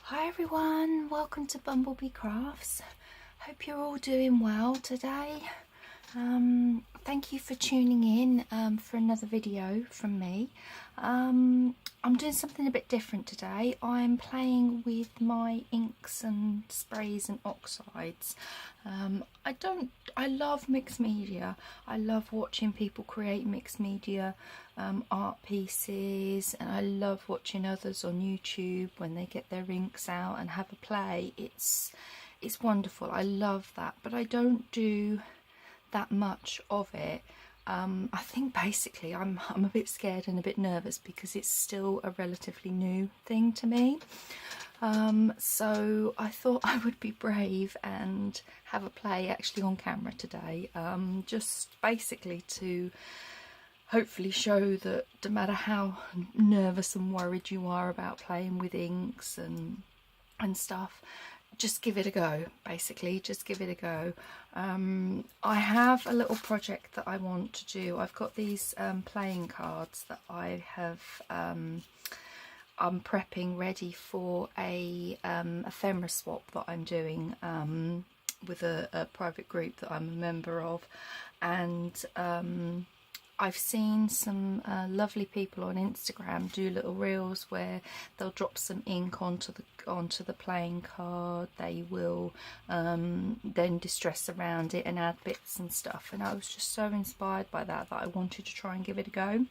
Hi everyone, welcome to BumbleBeeCrafts. Hope you're all doing well today. Thank you for tuning in for another video from me. I'm doing something a bit different today. I'm playing with my inks and sprays and oxides. I love mixed media. I love watching people create mixed media art pieces, and I love watching others on YouTube when they get their inks out and have a play. It's wonderful. I love that, but I don't do that much of it. I think basically I'm a bit scared and a bit nervous because it's still a relatively new thing to me. So I thought I would be brave and have a play actually on camera today, just basically to hopefully show that no matter how nervous and worried you are about playing with inks and stuff, just give it a go. Basically just give it a go. I have a little project that I want to do. I've got these playing cards that I have I'm prepping ready for a ephemera swap that I'm doing with a private group that I'm a member of, and I've seen some lovely people on Instagram do little reels where they'll drop some ink onto the playing card. They will then distress around it and add bits and stuff, and I was just so inspired by that I wanted to try and give it a go.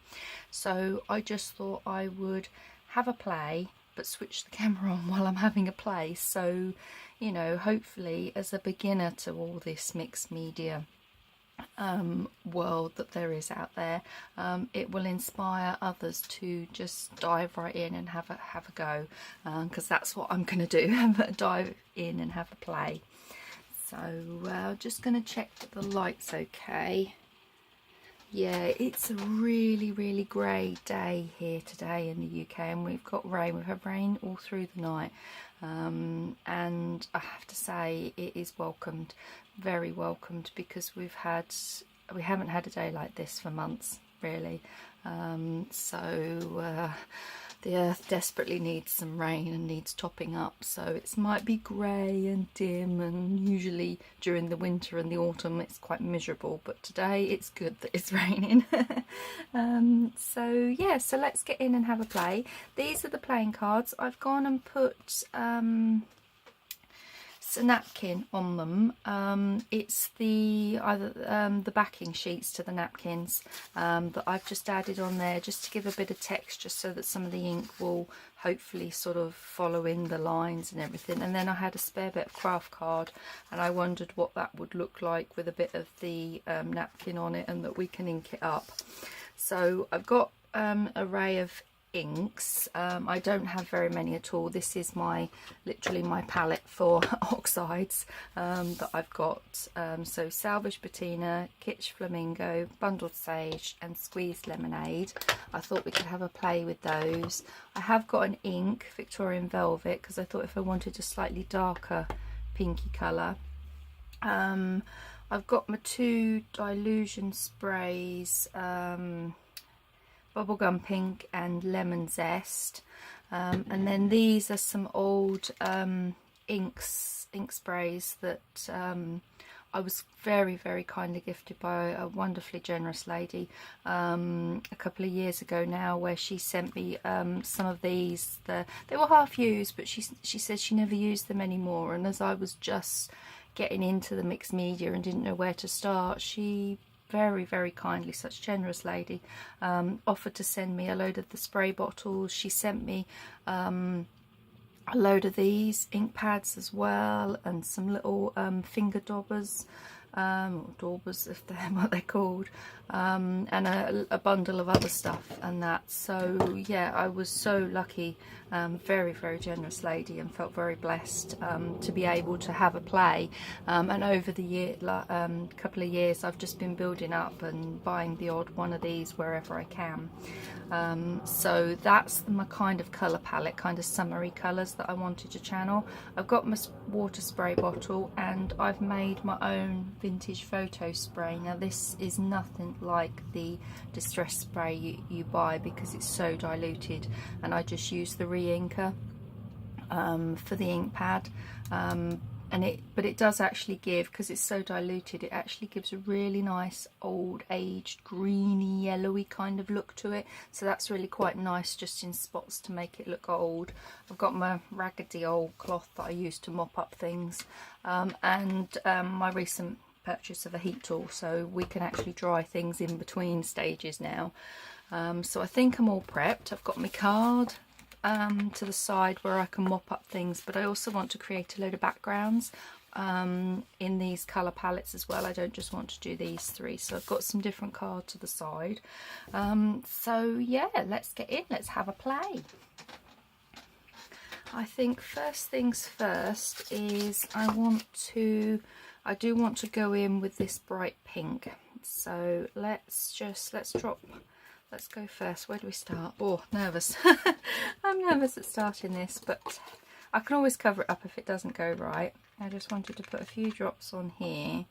So I just thought I would have a play but switch the camera on while I'm having a play, so you know, hopefully as a beginner to all this mixed media world that there is out there, it will inspire others to just dive right in and have a go, because that's what I'm going to do. Dive in and have a play. So just going to check that the light's okay. Yeah, it's a really grey day here today in the UK, and we've got rain. We've had rain all through the night, and I have to say it is welcomed, very welcomed, because we haven't had a day like this for months really. The earth desperately needs some rain and needs topping up, so it might be grey and dim, and usually during the winter and the autumn it's quite miserable, but today it's good that it's raining. So yeah, so let's get in and have a play. These are the playing cards. I've gone and put a napkin on them. It's either the backing sheets to the napkins that I've just added on there just to give a bit of texture, so that some of the ink will hopefully sort of follow in the lines and everything. And then I had a spare bit of craft card, and I wondered what that would look like with a bit of the napkin on it, and that we can ink it up. So I've got an array of inks. I don't have very many at all. This is literally my palette for oxides that I've got. So Salvage Patina, Kitsch Flamingo, Bundled Sage and Squeezed Lemonade. I thought we could have a play with those. I have got an ink, Victorian Velvet, because I thought if I wanted a slightly darker pinky colour. I've got my two Dilution sprays, Bubblegum Pink and Lemon Zest, and then these are some old ink sprays that I was very kindly gifted by a wonderfully generous lady a couple of years ago now, where she sent me some of these. They were half used, but she said she never used them anymore, and as I was just getting into the mixed media and didn't know where to start, she very kindly, such a generous lady, offered to send me a load of the spray bottles. She sent me a load of these ink pads as well, and some little finger daubers, or daubers if they're what they're called, and a bundle of other stuff and that. So yeah, I was so lucky, very generous lady, and felt very blessed to be able to have a play. And over the couple of years I've just been building up and buying the odd one of these wherever I can. So that's my kind of colour palette, kind of summery colours that I wanted to channel. I've got my water spray bottle, and I've made my own vintage photo spray. Now this is nothing like the distress spray you buy, because it's so diluted, and I just use the re-inker for the ink pad, but it does actually give, because it's so diluted, it actually gives a really nice old aged greeny yellowy kind of look to it, so that's really quite nice just in spots to make it look old. I've got my raggedy old cloth that I use to mop up things, and my recent purchase of a heat tool, so we can actually dry things in between stages now. So I think I'm all prepped. I've got my card to the side where I can mop up things, but I also want to create a load of backgrounds in these colour palettes as well. I don't just want to do these three, so I've got some different cards to the side. So yeah, let's get in, let's have a play. I think first things first is I do want to go in with this bright pink, so let's go first. Where do we start? Oh, nervous. I'm nervous at starting this, but I can always cover it up if it doesn't go right. I just wanted to put a few drops on here,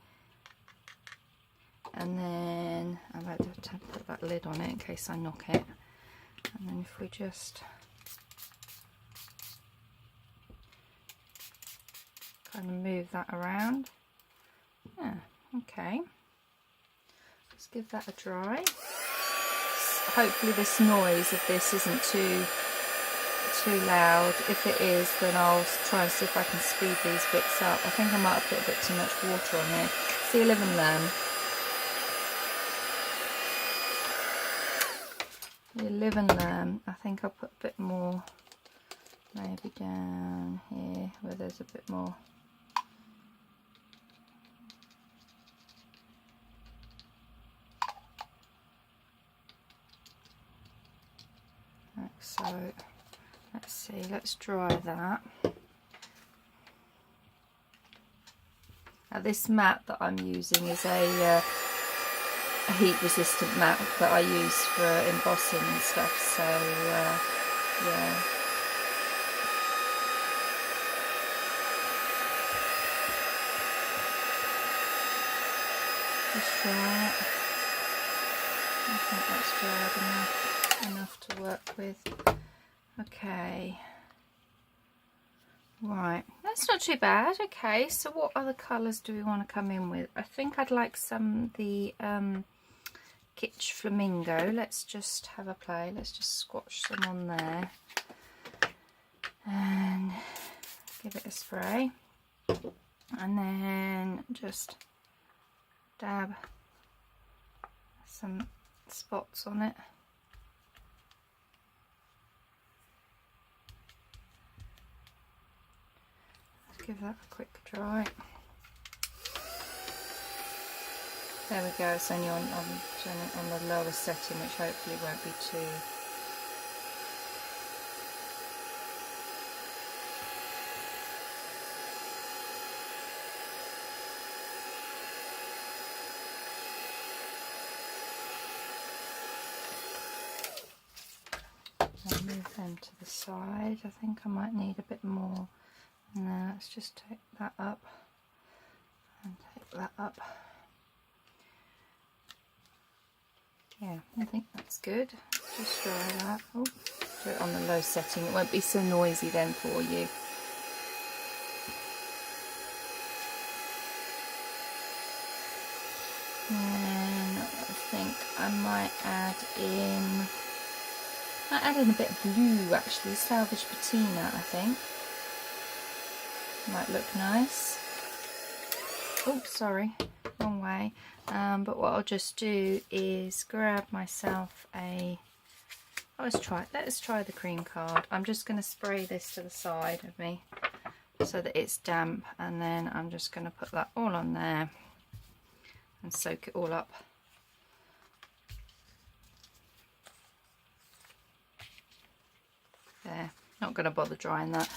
and then I'm about to put that lid on it in case I knock it, and then if we just kind of move that around. Yeah, okay, let's give that a dry. Hopefully this noise of this isn't too loud. If it is, then I'll try and see if I can speed these bits up. I think I might have put a bit too much water on here. See, live and learn. You live and learn. I think I'll put a bit more, maybe down here where there's a bit more. So let's see, let's dry that. Now this mat that I'm using is a heat resistant mat that I use for embossing and stuff, so yeah. Just dry it. I think that's dried enough to work with. Okay, right, that's not too bad. Okay, so what other colours do we want to come in with? I think I'd like some the Kitsch Flamingo. Let's just have a play. Let's just squash some on there and give it a spray, and then just dab some spots on it. Let's give that a quick dry. There we go. It's only on the lower setting, which hopefully won't be too. I'll move them to the side. I think I might need a bit more. Now let's just take that up and take that up. Yeah, I think that's good. Just dry that. Oh, do it on the low setting. It won't be so noisy then for you. And I think I might add in a bit of blue actually, Salvage Patina I think. Might look nice. Oh, sorry, wrong way. But what I'll just do is grab myself a. Let's try the cream card. I'm just going to spray this to the side of me so that it's damp, and then I'm just going to put that all on there and soak it all up. There. Not going to bother drying that.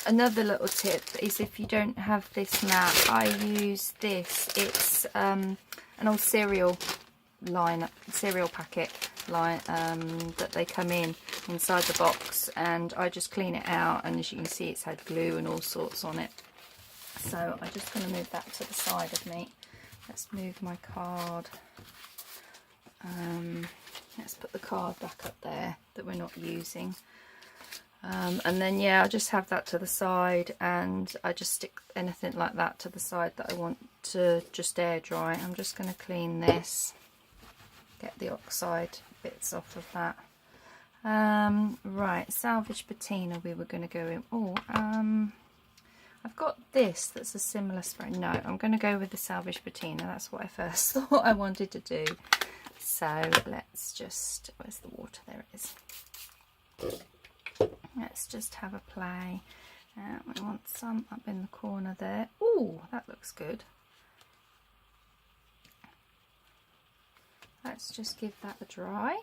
Another little tip is if you don't have this mat, I use this. It's an old cereal packet line that they come inside the box, and I just clean it out, and as you can see it's had glue and all sorts on it. So I'm just going to move that to the side of me. Let's move my card. Let's put the card back up there that we're not using. And then yeah, I'll just have that to the side, and I just stick anything like that to the side that I want to just air dry. I'm just going to clean this, get the oxide bits off of that. Right, salvage patina we were going to go in. Oh, I've got this that's a similar spray. No, I'm going to go with the salvage patina. That's what I first thought I wanted to do. So let's just, where's the water? There it is. Let's just have a play. We want some up in the corner there. Oh, that looks good. Let's just give that a dry.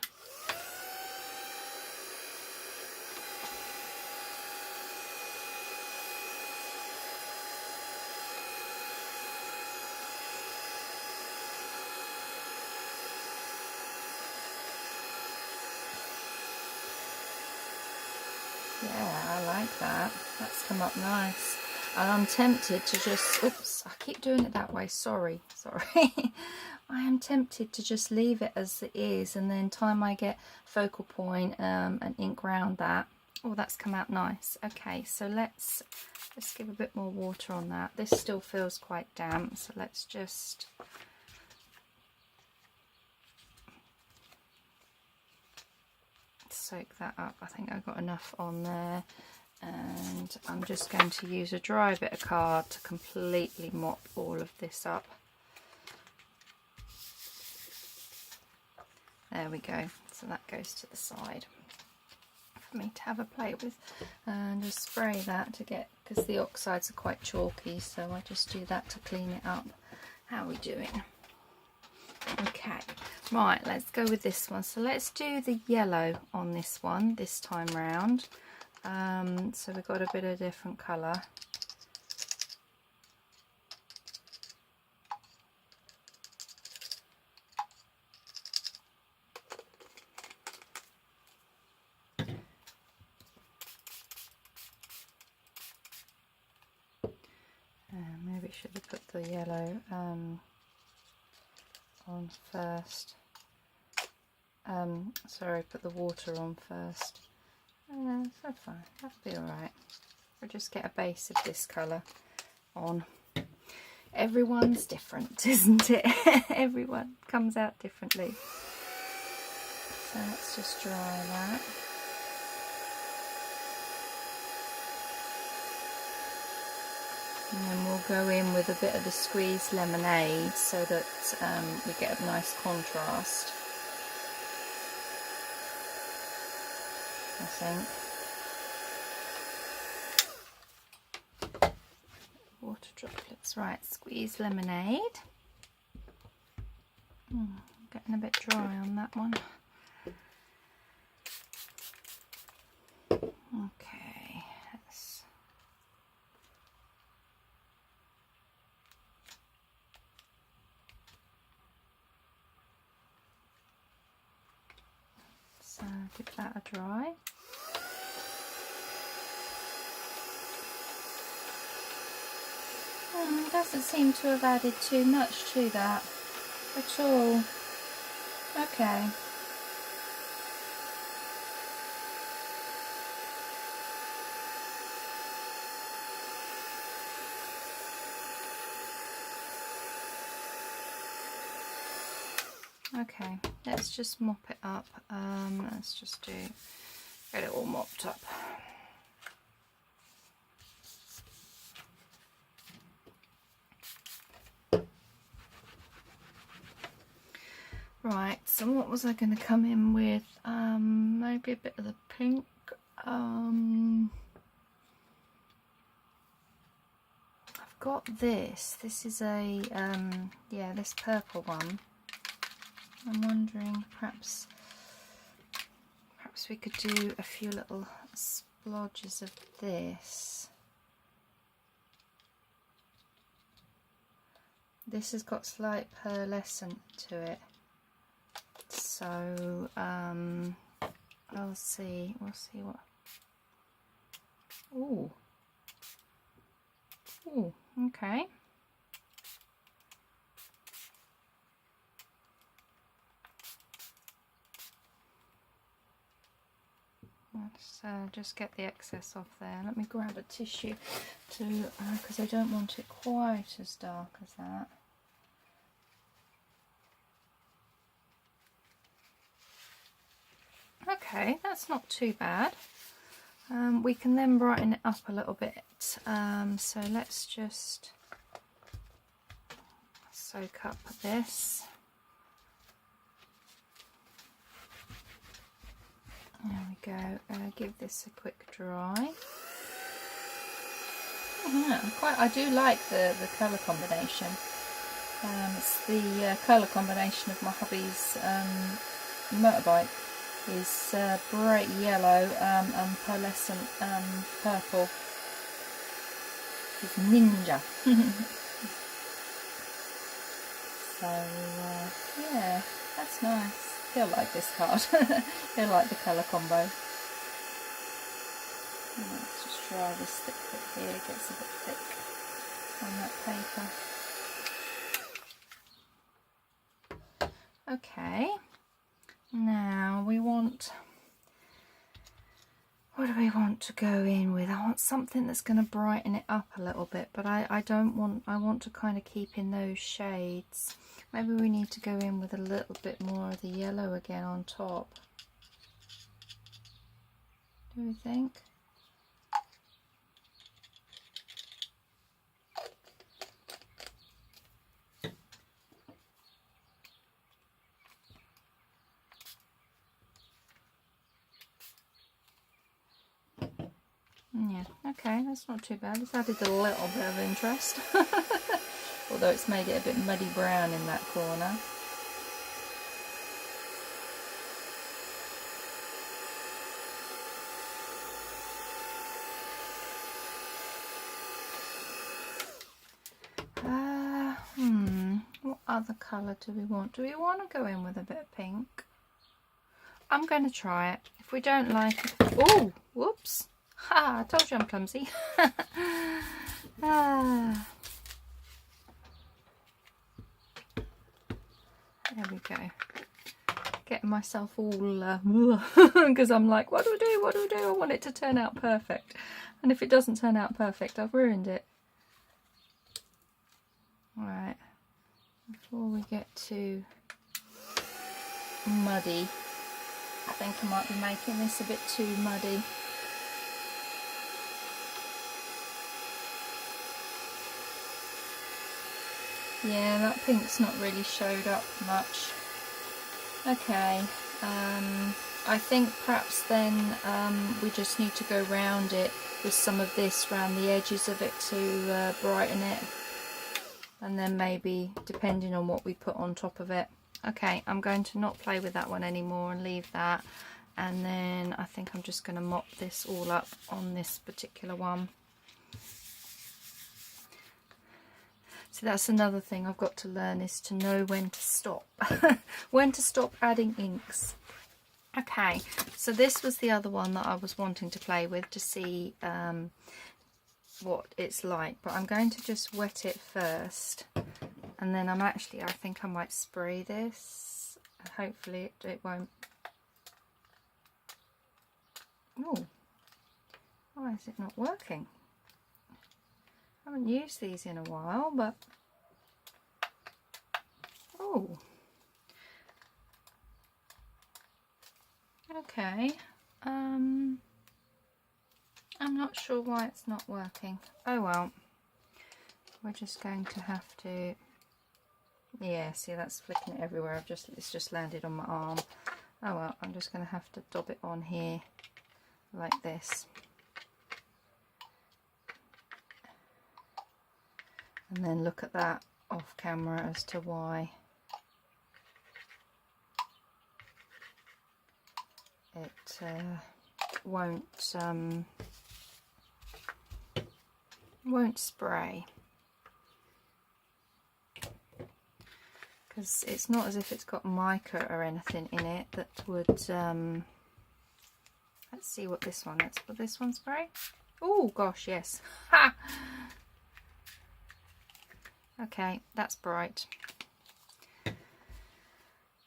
Yeah, I like that. That's come up nice. And I'm tempted to just, oops, I keep doing it that way, sorry. I am tempted to just leave it as it is, and then time I get focal point and ink round that. Oh, that's come out nice. Okay, so let's give a bit more water on that. This still feels quite damp, so let's just soak that up. I think I got enough on there, and I'm just going to use a dry bit of card to completely mop all of this up. There we go. So that goes to the side for me to have a play with, and just spray that to get, because the oxides are quite chalky, so I just do that to clean it up. How are we doing? Okay, right, let's go with this one. So let's do the yellow on this one this time round. So we've got a bit of different colour. Maybe I should have put the yellow on first. Sorry, put the water on first. So fine, that'll be alright. We'll just get a base of this colour on. Everyone's different, isn't it? Everyone comes out differently. So let's just dry that. And then we'll go in with a bit of the squeezed lemonade so that we get a nice contrast, I think. Water droplets, right, squeezed lemonade. Getting a bit dry on that one. Okay, let's so give that a dry. It doesn't seem to have added too much to that at all. Okay. Okay, let's just mop it up. Let's just get it all mopped up. Right, so what was I going to come in with? Maybe a bit of the pink. I've got this. This is a, yeah, this purple one. I'm wondering, perhaps we could do a few little splodges of this. This has got slight pearlescent to it. So we'll see what. Ooh, okay. Let's just get the excess off there. Let me grab a tissue to, because I don't want it quite as dark as that. Okay, that's not too bad. We can then brighten it up a little bit. So let's just soak up this. There we go. Give this a quick dry. Yeah, I do like the colour combination. It's the colour combination of my hubby's motorbike. Is bright yellow and pearlescent purple. It's ninja. So yeah, that's nice. He'll like this card. He'll like the colour combo. Let's just try this thick bit here. It gets a bit thick on that paper. Okay. Now we want, what do we want to go in with? I want something that's going to brighten it up a little bit, but I want to kind of keep in those shades. Maybe we need to go in with a little bit more of the yellow again on top. Do we think? Yeah, okay, that's not too bad. It's added a little bit of interest. Although it's made it a bit muddy brown in that corner. What other colour do we want? Do we want to go in with a bit of pink? I'm going to try it. If we don't like it... Oh, whoops. Ha, I told you I'm clumsy. There we go. Getting myself all because I'm like, what do we do? What do we do? I want it to turn out perfect. And if it doesn't turn out perfect, I've ruined it. Right. Before we get too muddy, I think I might be making this a bit too muddy. Yeah, that pink's not really showed up much. Okay, I think perhaps then we just need to go round it with some of this round the edges of it to brighten it, and then maybe depending on what we put on top of it. Okay, I'm going to not play with that one anymore and leave that, and then I think I'm just going to mop this all up on this particular one. So that's another thing I've got to learn, is to know when to stop. When to stop adding inks. Okay, so this was the other one that I was wanting to play with to see what it's like. But I'm going to just wet it first. And then I think I might spray this. Hopefully it won't. Oh, why is it not working? I haven't used these in a while, but oh, okay. I'm not sure why it's not working. Oh well, we're just going to have to. Yeah, see, that's flicking it everywhere. It's just landed on my arm. Oh well, I'm just going to have to dab it on here like this. And then look at that off camera as to why it won't spray, because it's not as if it's got mica or anything in it that would let's see what this one is. Will this one spray? Oh gosh, yes. Ha! Okay, that's bright.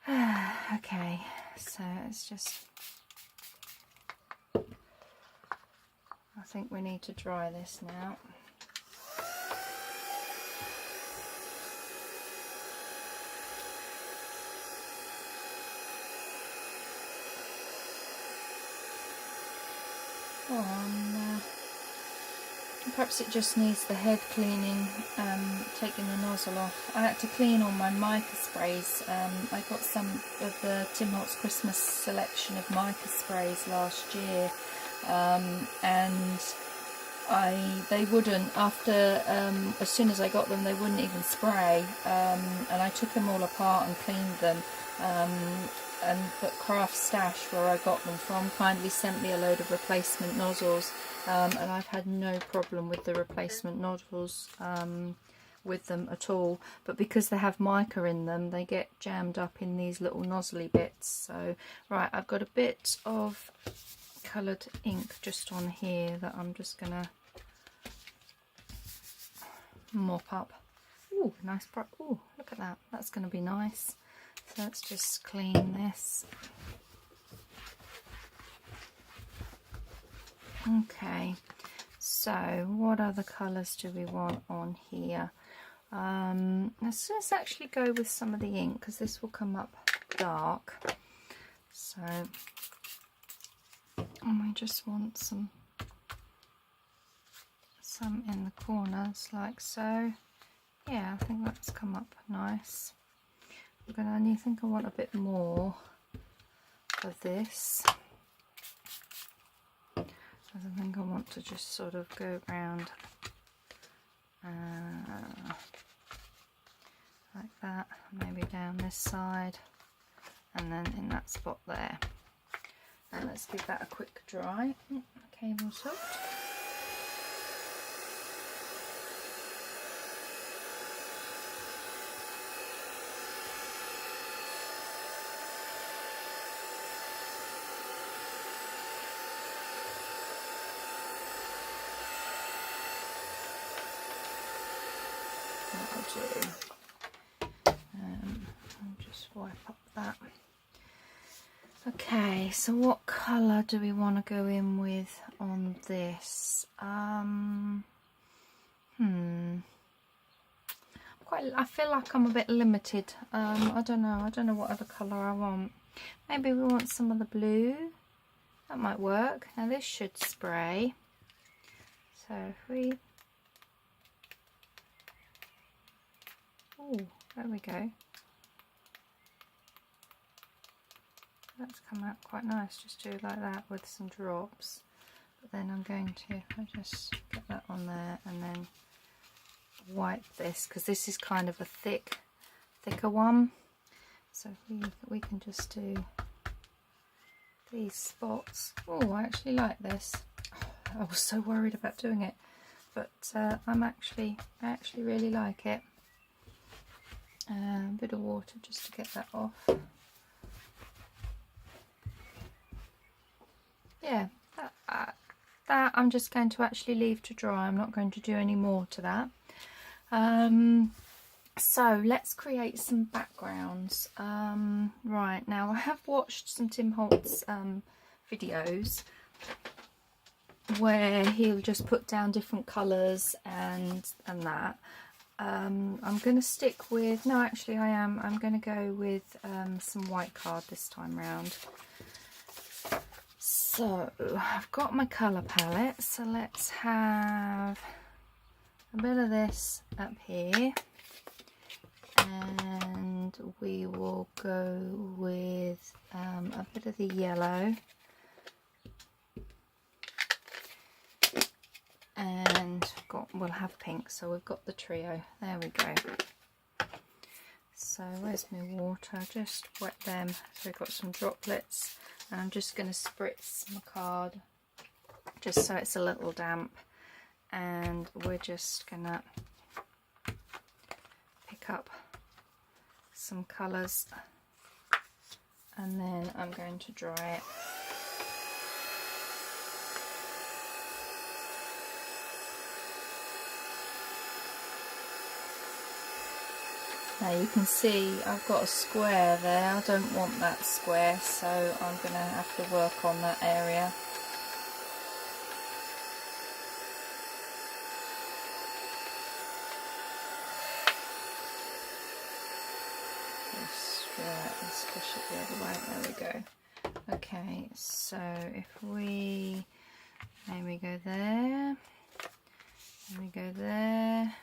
Okay, so it's just I think we need to dry this now. Perhaps it just needs the head cleaning, taking the nozzle off. I had to clean all my mica sprays. I got some of the Tim Holtz Christmas selection of mica sprays last year, and they wouldn't, after as soon as I got them, they wouldn't even spray, and I took them all apart and cleaned them. But Craft Stash, where I got them from, kindly sent me a load of replacement nozzles, and I've had no problem with the replacement nozzles with them at all. But because they have mica in them, they get jammed up in these little nozzly bits. So right, I've got a bit of coloured ink just on here that I'm just gonna mop up. Ooh, nice bright. Ooh, look at that. That's gonna be nice. So let's just clean this. Okay, so what other colours do we want on here? Let's actually go with some of the ink, because this will come up dark. So, and we just want some in the corners like so. Yeah, I think that's come up nice. I think I want a bit more of this. I think I want to just sort of go around like that, maybe down this side, and then in that spot there. And let's give that a quick dry. The cable's hooked. I'll just wipe up that. Okay, so what colour do we want to go in with on this? I feel like I'm a bit limited. I don't know what other colour I want. Maybe we want some of the blue. That might work. Now this should spray. So if we... Oh, there we go. That's come out quite nice. Just do it like that with some drops. But then I'm going to just get that on there and then wipe this, because this is kind of a thicker one. So we can just do these spots. Oh, I actually like this. I was so worried about doing it, but I actually really like it. A bit of water just to get that off. Yeah, that I'm just going to actually leave to dry. I'm not going to do any more to that. So let's create some backgrounds. Right, now I have watched some Tim Holtz videos where he'll just put down different colours and that. I'm going to stick with, no actually I am, I'm going to go with some white card this time round. So I've got my colour palette, so let's have a bit of this up here, and we will go with a bit of the yellow, and we'll have pink, so we've got the trio. There we go. So where's my water? Just wet them so we've got some droplets, and I'm just going to spritz my card just so it's a little damp, and we're just gonna pick up some colours and then I'm going to dry it. Now you can see I've got a square there. I don't want that square, so I'm going to have to work on that area. Let's push it the other way. There we go. Okay, so if we maybe go there, and we go there,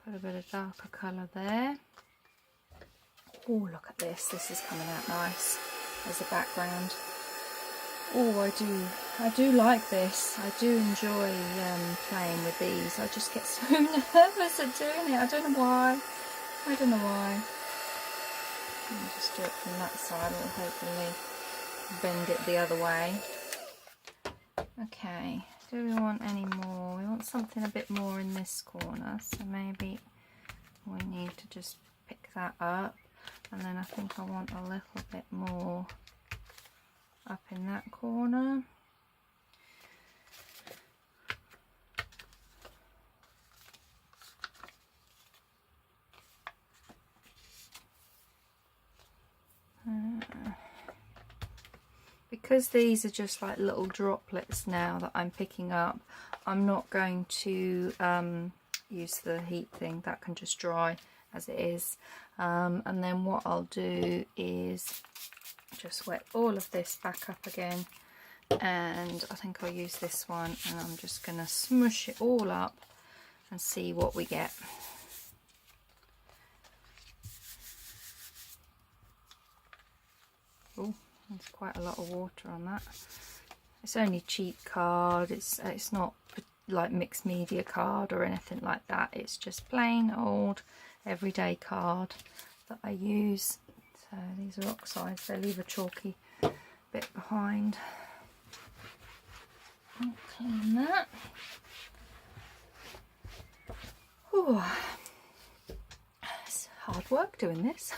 put a bit of darker colour there. Oh, look at this. This is coming out nice as a background. Oh, I do like this. I do enjoy playing with these. I just get so nervous at doing it. I don't know why. I don't know why. Let me just do it from that side and hopefully bend it the other way. Okay, do we want any more? We want something a bit more in this corner, so maybe we need to just pick that up. And then I think I want a little bit more up in that corner. Because these are just like little droplets now that I'm picking up, I'm not going to use the heat thing. That can just dry as it is. And then what I'll do is just wet all of this back up again, and I think I'll use this one, and I'm just going to smush it all up and see what we get. Oh, there's quite a lot of water on that. It's only cheap card. It's not like mixed media card or anything like that. It's just plain old everyday card that I use. So these are oxides. They leave a chalky bit behind. I'll clean that. Ooh, it's hard work doing this.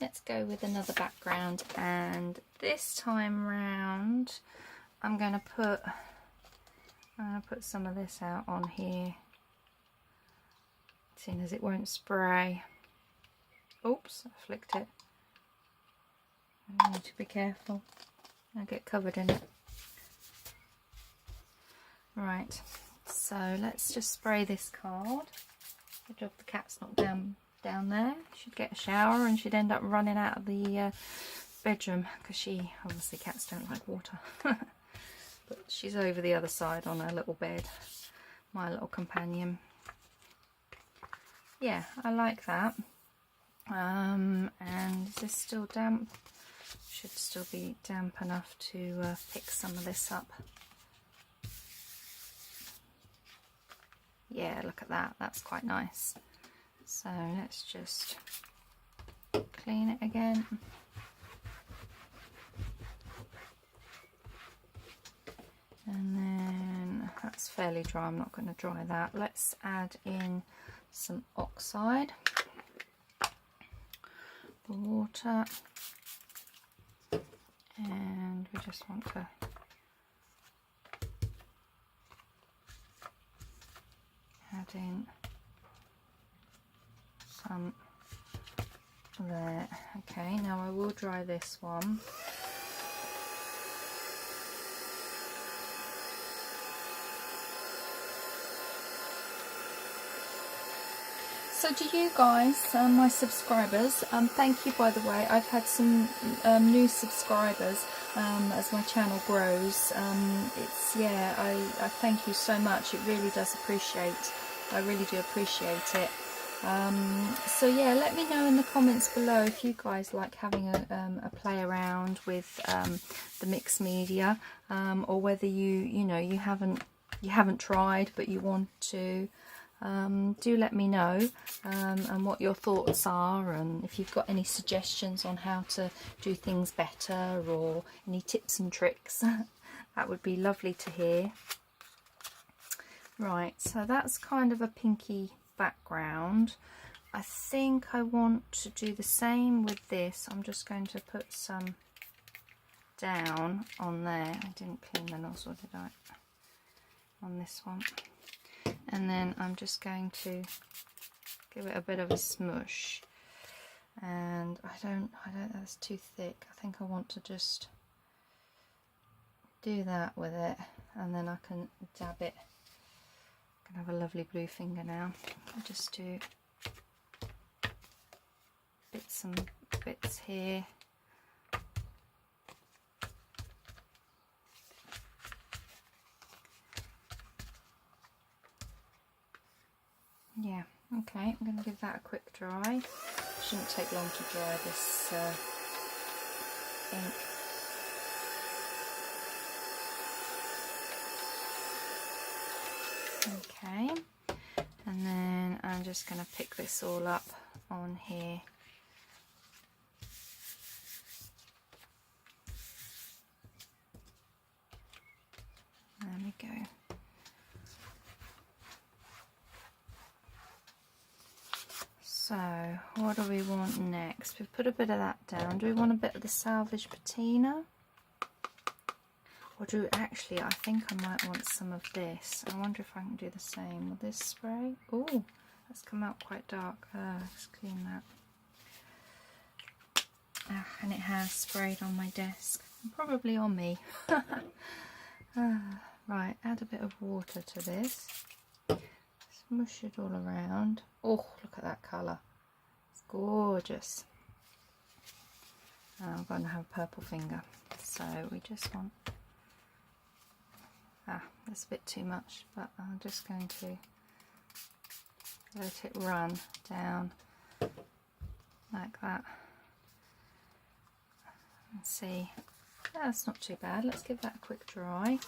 Let's go with another background, and this time round I'm going to put some of this out on here, seeing as it won't spray. Oops, I flicked it. I need to be careful. I'll get covered in it. Right, so let's just spray this card. Good job the cat's not down there. She'd get a shower and she'd end up running out of the bedroom, because obviously cats don't like water. But she's over the other side on her little bed, my little companion. Yeah, I like that. And is this still damp? Should still be damp enough to pick some of this up. Yeah, look at that. That's quite nice. So let's just clean it again. And then that's fairly dry. I'm not going to dry that. Let's add in some oxide. The water. And we just want to add in some there. Okay, now I will dry this one. So to you guys, my subscribers, thank you, by the way. I've had some new subscribers as my channel grows. I thank you so much. It really does appreciate. I really do appreciate it. So yeah, let me know in the comments below if you guys like having a play around with the mixed media, or whether you haven't tried but you want to. Do let me know and what your thoughts are, and if you've got any suggestions on how to do things better, or any tips and tricks. That would be lovely to hear. Right, so that's kind of a pinky background. I think I want to do the same with this. I'm just going to put some down on there. I didn't clean the nozzle, did I? On this one. And then I'm just going to give it a bit of a smush. And I don't, that's too thick. I think I want to just do that with it, and then I can dab it. I can have a lovely blue finger now. I'll just do some bits here. Yeah, okay, I'm going to give that a quick dry. Shouldn't take long to dry this ink. Okay, and then I'm just going to pick this all up on here. There we go. So what do we want next? We've put a bit of that down. Do we want a bit of the salvage patina? Or do actually, I think I might want some of this. I wonder if I can do the same with this spray. Oh, that's come out quite dark. Let's clean that. And it has sprayed on my desk. Probably on me. Right, add a bit of water to this. Smush it all around. Oh, look at that colour. It's gorgeous. I'm going to have a purple finger. So we just want... that's a bit too much, but I'm just going to let it run down like that. And see. That's not too bad. Let's give that a quick dry.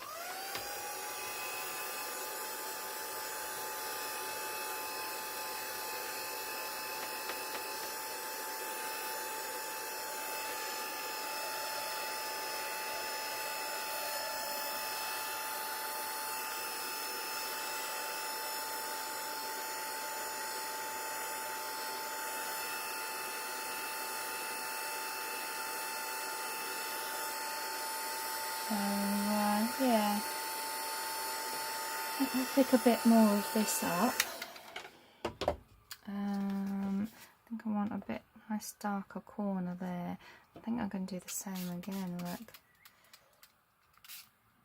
Yeah, I'll pick a bit more of this up. I think I want a bit nice darker corner there. I think I'm going to do the same again. Look,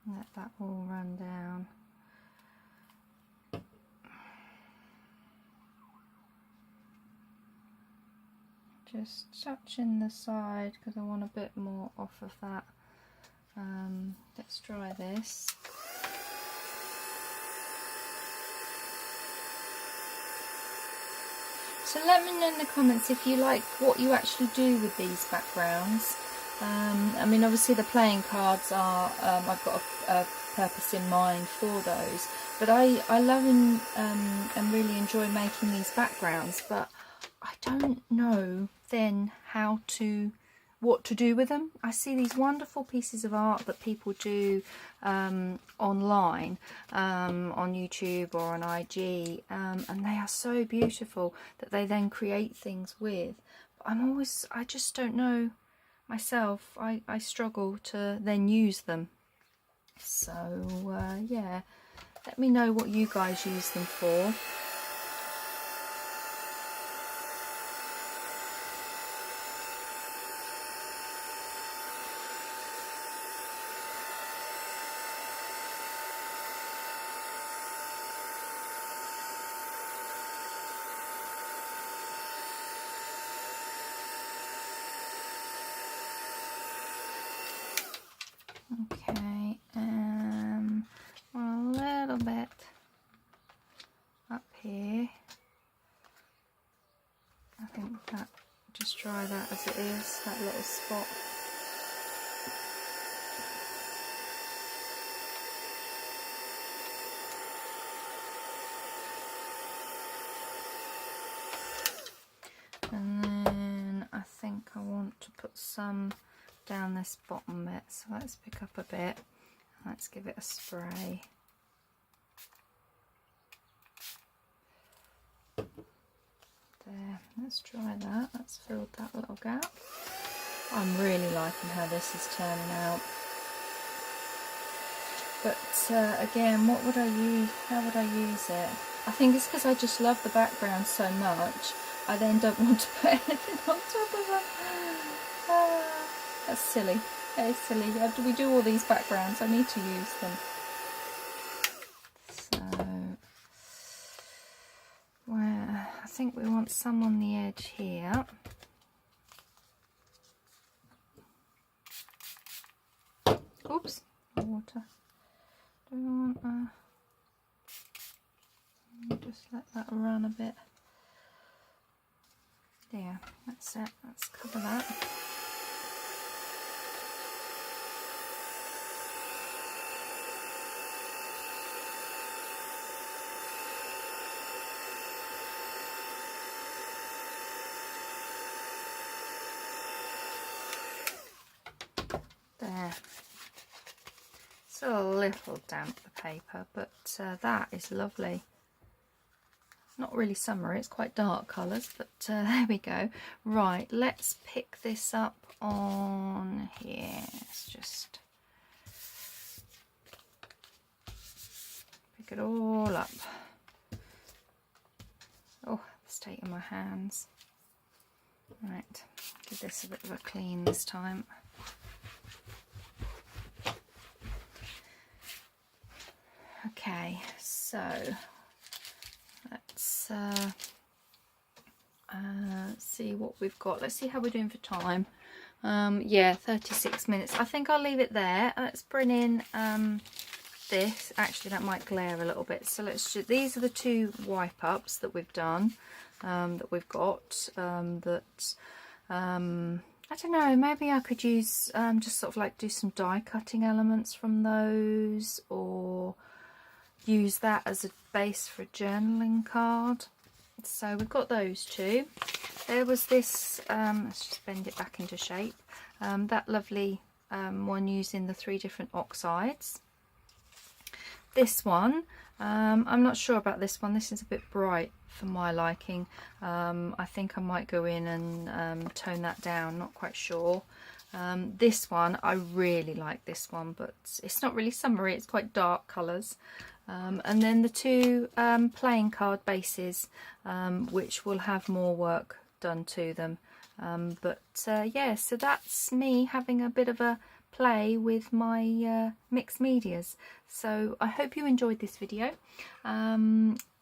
let that all run down. Just touching the side because I want a bit more off of that. Let's try this. So let me know in the comments if you like what you actually do with these backgrounds. I mean, obviously the playing cards are, I've got a purpose in mind for those, but I love and really enjoy making these backgrounds, but I don't know then what to do with them. I see these wonderful pieces of art that people do online, on YouTube or on IG, and they are so beautiful that they then create things with. But I just don't know myself. I struggle to then use them. So yeah, let me know what you guys use them for. Okay, a little bit up here. I think that, just try that as it is, that little spot. And then I think I want to put some down this bottom bit, so let's pick up a bit, let's give it a spray. There, let's try that. That's filled that little gap. I'm really liking how this is turning out. But again, what would I use? How would I use it? I think it's because I just love the background so much. I then don't want to put anything on top of it. That's silly. That is silly. We do all these backgrounds. I need to use them. So, where I think we want some on the edge here. just let that run a bit. Yeah, that's it. Let's cover that. There. It's a little damp, the paper, but that is lovely. Not really summery, it's quite dark colours, but there we go. Right, let's pick this up on here. Let's just pick it all up. Oh, the state of my hands. Right, give this a bit of a clean this time. Okay, so let's see what we've got. Let's see how we're doing for time. Yeah, 36 minutes. I think I'll leave it there. Let's bring in this. Actually, that might glare a little bit. So let's just, these are the two wipe ups that we've done, that we've got. I don't know, maybe I could use just sort of like do some die cutting elements from those, or use that as a base for a journaling card. So we've got those two. There was this, let's just bend it back into shape, that lovely one using the 3 different oxides. This one, I'm not sure about this one. This is a bit bright for my liking. I think I might go in and tone that down, not quite sure. This one, I really like this one, but it's not really summery, it's quite dark colours. And then the two playing card bases, which will have more work done to them. Yeah, so that's me having a bit of a play with my mixed medias. So I hope you enjoyed this video.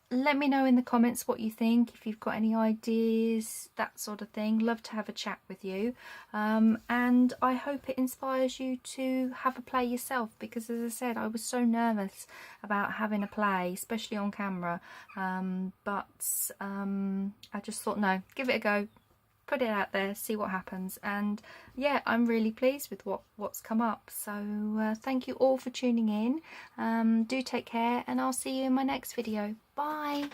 Let me know in the comments what you think, if you've got any ideas, that sort of thing. Love to have a chat with you. And I hope it inspires you to have a play yourself, because as I said, I was so nervous about having a play, especially on camera. I just thought, no, give it a go. Put it out there, see what happens. And yeah, I'm really pleased with what's come up. So thank you all for tuning in. Do take care, and I'll see you in my next video. Bye.